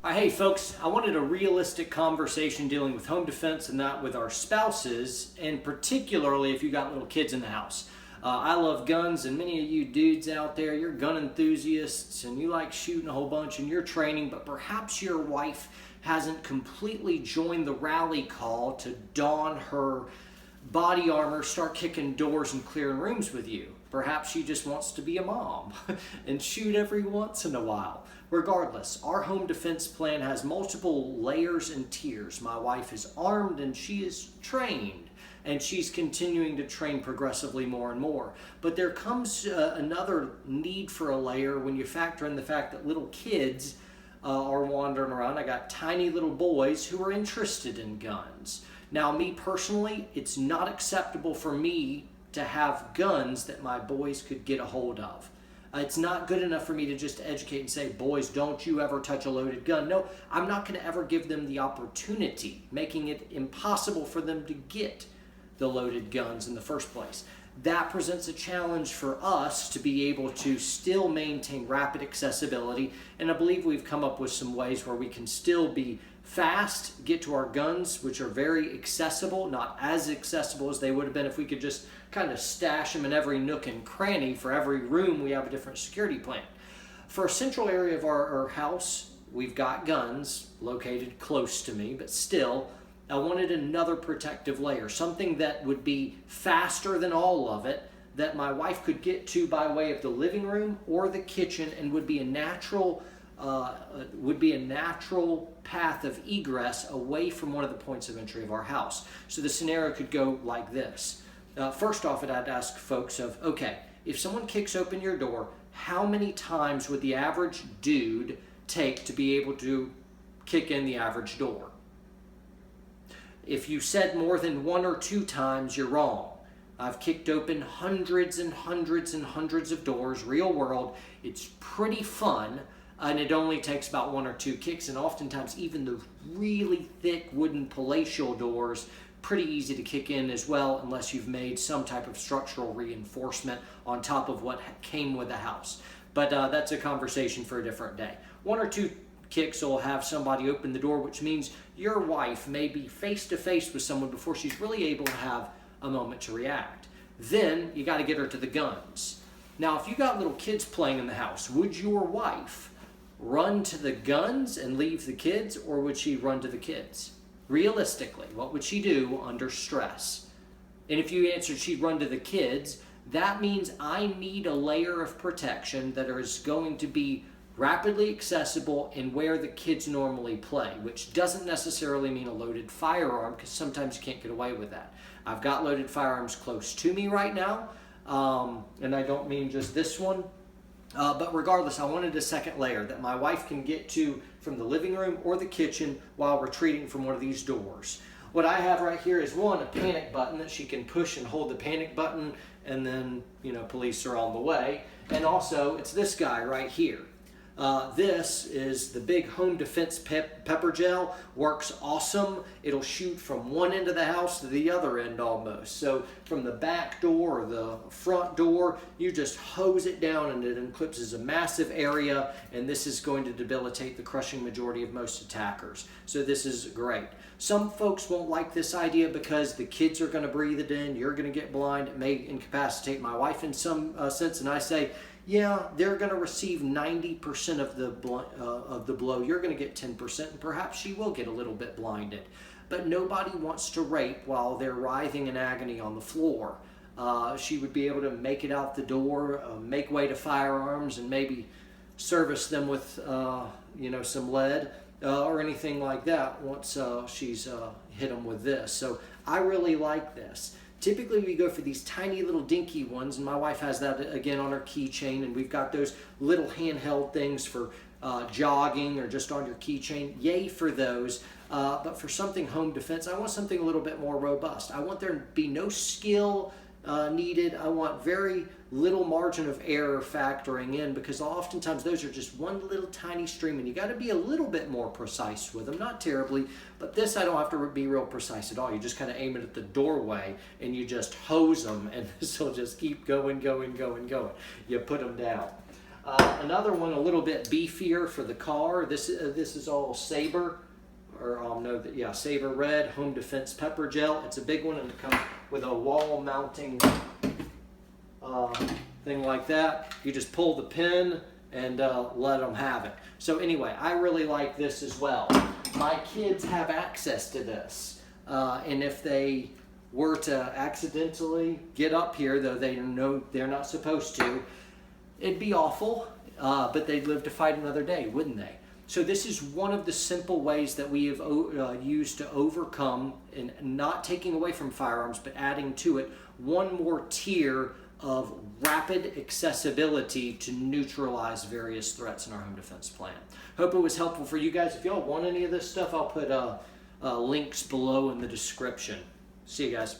Hey folks, I wanted a realistic conversation dealing with home defense and not with our spouses, and particularly if you got little kids in the house. I love guns, and many of you dudes out there, you're gun enthusiasts and you like shooting a whole bunch and you're training, but perhaps your wife hasn't completely joined the rally call to don her body armor, start kicking doors and clearing rooms with you. Perhaps she just wants to be a mom and shoot every once in a while. Regardless, our home defense plan has multiple layers and tiers. My wife is armed and she is trained, and she's continuing to train progressively more and more. But there comes another need for a layer when you factor in the fact that little kids are wandering around. I got tiny little boys who are interested in guns. Now, me personally, it's not acceptable for me to have guns that my boys could get a hold of. It's not good enough for me to just educate and say, boys, don't you ever touch a loaded gun. No, I'm not going to ever give them the opportunity, making it impossible for them to get the loaded guns in the first place. That presents a challenge for us to be able to still maintain rapid accessibility, and I believe we've come up with some ways where we can still be fast, get to our guns, which are very accessible, not as accessible as they would have been if we could just kind of stash them in every nook and cranny. For every room, we have a different security plan. For a central area of our house, we've got guns located close to me, but still, I wanted another protective layer, something that would be faster than all of it, that my wife could get to by way of the living room or the kitchen, and would be a natural path of egress away from one of the points of entry of our house. So the scenario could go like this. First off, I'd ask folks okay, if someone kicks open your door, how many times would the average dude take to be able to kick in the average door? If you said more than one or two times, you're wrong. I've kicked open hundreds and hundreds and hundreds of doors, real world. It's pretty fun. And it only takes about one or two kicks, and oftentimes even the really thick wooden palatial doors, pretty easy to kick in as well, unless you've made some type of structural reinforcement on top of what came with the house. But that's a conversation for a different day. One or two kicks will have somebody open the door, which means your wife may be face to face with someone before she's really able to have a moment to react. Then you got to get her to the guns. Now, if you got little kids playing in the house, would your wife run to the guns and leave the kids, or would she run to the kids? Realistically, what would she do under stress? And if you answered she'd run to the kids, that means I need a layer of protection that is going to be rapidly accessible and where the kids normally play, which doesn't necessarily mean a loaded firearm, because sometimes you can't get away with that. I've got loaded firearms close to me right now, and I don't mean just this one. But regardless, I wanted a second layer that my wife can get to from the living room or the kitchen while retreating from one of these doors. What I have right here is a panic button that she can push and hold the panic button, and then, police are on the way. And also, it's this guy right here. This is the big home defense pepper gel. Works awesome. It'll shoot from one end of the house to the other end almost. So from the back door or the front door, you just hose it down and it eclipses a massive area, and this is going to debilitate the crushing majority of most attackers. So this is great. Some folks won't like this idea because the kids are going to breathe it in, you're going to get blind, it may incapacitate my wife in some sense, and I say, yeah, they're going to receive 90% of the blow. You're going to get 10%, and perhaps she will get a little bit blinded. But nobody wants to rape while they're writhing in agony on the floor. She would be able to make it out the door, make way to firearms, and maybe service them with, some lead or anything like that once she's hit them with this. So I really like this. Typically, we go for these tiny little dinky ones, and my wife has that again on her keychain, and we've got those little handheld things for jogging or just on your keychain. Yay for those. But for something home defense, I want something a little bit more robust. I want there to be no skill needed. I want very little margin of error factoring in, because oftentimes those are just one little tiny stream, and you got to be a little bit more precise with them, not terribly, but this I don't have to be real precise at all. You just kind of aim it at the doorway and you just hose them, and this will just keep going. You put them down. Another one a little bit beefier for the car. This is all Sabre, or Sabre Red Home Defense Pepper Gel. It's a big one, and it comes with a wall mounting thing like that. You just pull the pin and let them have it. So anyway, I really like this as well. My kids have access to this, and if they were to accidentally get up here, though they know they're not supposed to, it'd be awful, but they'd live to fight another day, wouldn't they? So this is one of the simple ways that we have used to overcome, and not taking away from firearms, but adding to it one more tier of rapid accessibility to neutralize various threats in our home defense plan. Hope it was helpful for you guys. If y'all want any of this stuff, I'll put links below in the description. See you guys.